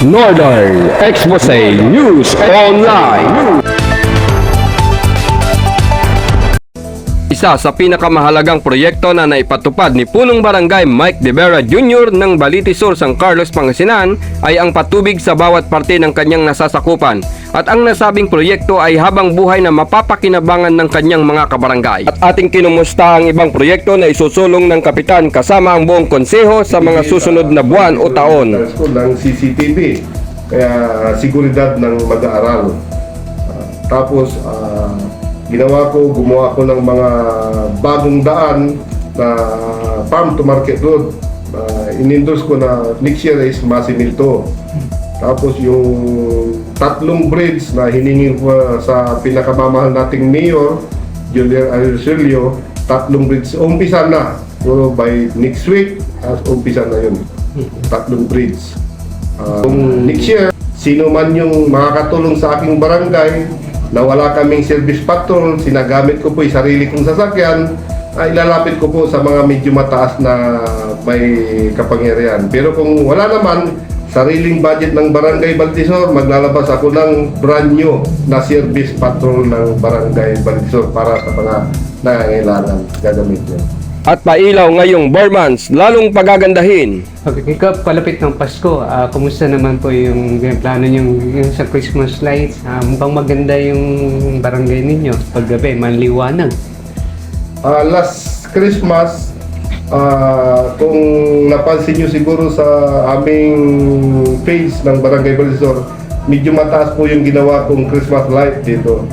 Northern Expose News Online. Isa sa pinakamahalagang proyekto na naipatupad ni Punong Barangay Mike De Vera Jr. ng Baliti Sur, San Carlos, Pangasinan ay ang patubig sa bawat parte ng kanyang nasasakupan. At ang nasabing proyekto ay habang buhay na mapapakinabangan ng kanyang mga kabarangay. At ating kinumusta ang ibang proyekto na isusulong ng kapitan kasama ang buong konseho sa mga susunod na buwan o taon. Ng CCTV, kaya seguridad ng mag-aaral. Tapos gumawa ko ng mga bagong daan na farm to market road. In-endorse ko na next year is masimilto. Tapos yung 3 bridge na hiningi ko sa pinakamamahal nating mayor, Julian Arrosilio, 3 bridge. Umpisa na. So by next week, umpisa na yun. 3 bridge. Kung next year, sino man yung makakatulong sa aking barangay na wala kaming service patrol, sinagamit ko po yung sarili kong sasakyan, ay ilalapit ko po sa mga medyo mataas na may kapangyarihan. Pero kung wala naman, sariling budget ng Barangay Baltisor, maglalabas ako ng brand new na service patrol ng Barangay Baltisor para sa mga nangangailangan gagamit niya. At pailaw ngayong Burmans, lalong pagagandahin. Okay, palapit ng Pasko, kumusta naman po yung plano yung sa Christmas lights? Mukhang maganda yung barangay ninyo. Paggabi, manliwanag. Last Christmas, kung napansin nyo siguro sa aming page ng Barangay Baltisor, medyo mataas po yung ginawa kong Christmas light dito.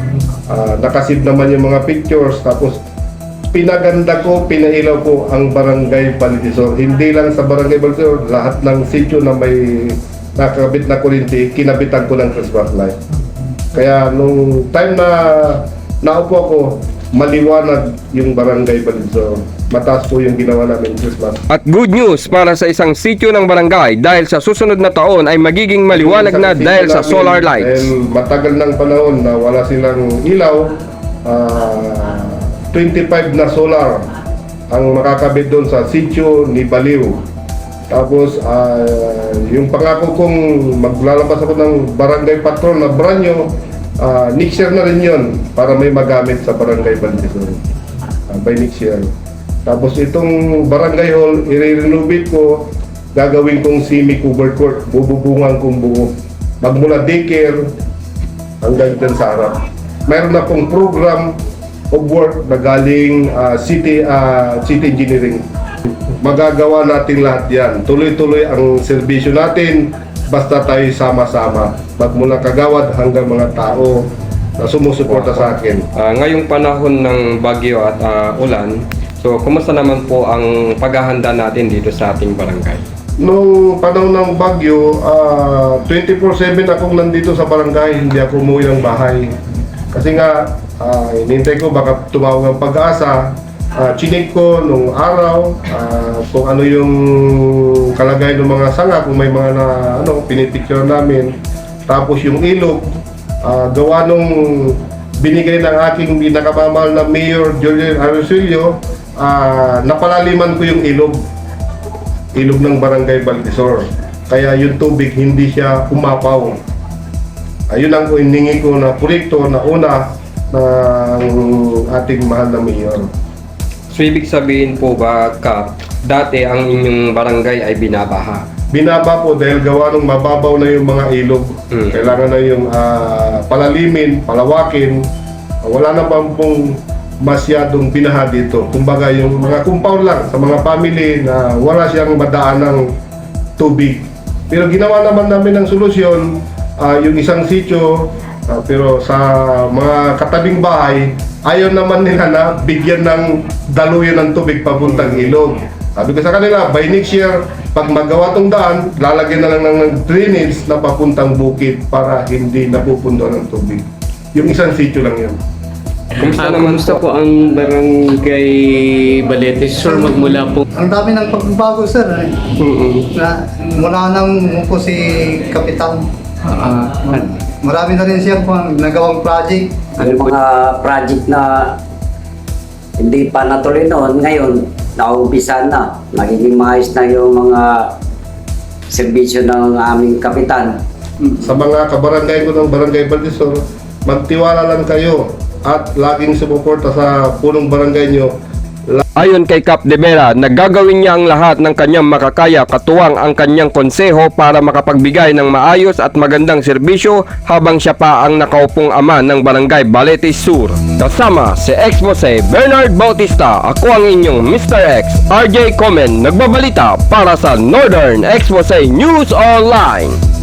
Nakasave naman yung mga pictures, tapos pinaganda ko, pinailaw ko ang Barangay Baltisor. Hindi lang sa Barangay Baltisor, lahat ng sitio na may nakakabit na kuryente, kinabitan ko ng Christmas light. Kaya nung time na naupo ako, maliwanag yung Barangay Baltisor. Mataas po yung ginawa namin Christmas. At good news para sa isang sitio ng barangay dahil sa susunod na taon ay magiging maliwanag na dahil sa solar lights. Dahil matagal ng panahon na wala silang ilaw, 25 na solar ang makakabit doon sa sitio ni Baliw. Tapos yung pangako kong maglalabas ako ng barangay patrol na brand new, next year na rin yun para may magamit sa Barangay Baltisor by next year. Tapos itong barangay hall, i-renovate ko, gagawin kong semi-covered court, bububungan kong buo. Magmula daycare hanggang dyan sa harap. Mayroon na pong program of work na galing city engineering. Magagawa natin lahat yan. Tuloy-tuloy ang serbisyo natin basta tayo sama-sama. Magmula kagawad hanggang mga tao na sumusuporta sa akin. Ngayong panahon ng bagyo at ulan, so kumusta naman po ang paghahanda natin dito sa ating barangay? Nung panahon ng bagyo, 24/7 akong nandito sa barangay, hindi ako umuwi ng bahay. Kasi nga, hinintay ko baka tumawag ang pag-asa. Chinik ko nung araw kung ano yung kalagay ng mga sanga, kung may mga pinipicture namin. Tapos yung ilog, gawa nung binigay ng aking pinakamamahal na Mayor Julian Arrosilio, napalaliman ko yung ilog ng Barangay Baltisor. Kaya yung tubig hindi siya umapaw. Ayun ang hiningi ko na proyekto na una ng ating mahal na Mayor. So ibig sabihin po ba, Kap, dati ang inyong barangay ay binabaha? Binaba po dahil gawa nung mababaw na yung mga ilog. Kailangan na yung palalimin, palawakin. Wala na pong masyadong binaha dito. Kumbaga yung mga compound lang sa mga family na wala siyang madaan ng tubig. Pero ginawa naman namin ng solusyon, yung isang sitio, pero sa mga katabing bahay, ayaw naman nila na bigyan ng daluyan ng tubig papuntang ilog. Sabi ko sa kanila, by next year, pag magawa tong daan, lalagyan na lang ng drainage na papuntang bukid para hindi napupundo ng tubig. Yung isang sitio lang yun. Kumusta po ang barangay Balete Sur magmula po? Ang dami ng pagbabago, sir. Na, mula nang po si Kapitan. Marami na rin siya po ang nagawang project. Ang mga project na hindi pa natuloy noon, ngayon nauumpisa na. Magiging maayos na yung mga serbisyo ng aming kapitan. Sa mga kabarangay ko ng Barangay Baldisor, magtiwala lang kayo at laging sumuporta sa punong barangay nyo. Ayon kay Cap de Vera, nagagawin niya ang lahat ng kanyang makakaya katuwang ang kanyang konseho para makapagbigay ng maayos at magandang serbisyo habang siya pa ang nakaupong ama ng Barangay Balete Sur. Kasama si Expose Bernard Bautista, ako ang inyong Mr. X, RJ Komen, nagbabalita para sa Northern Expose News Online.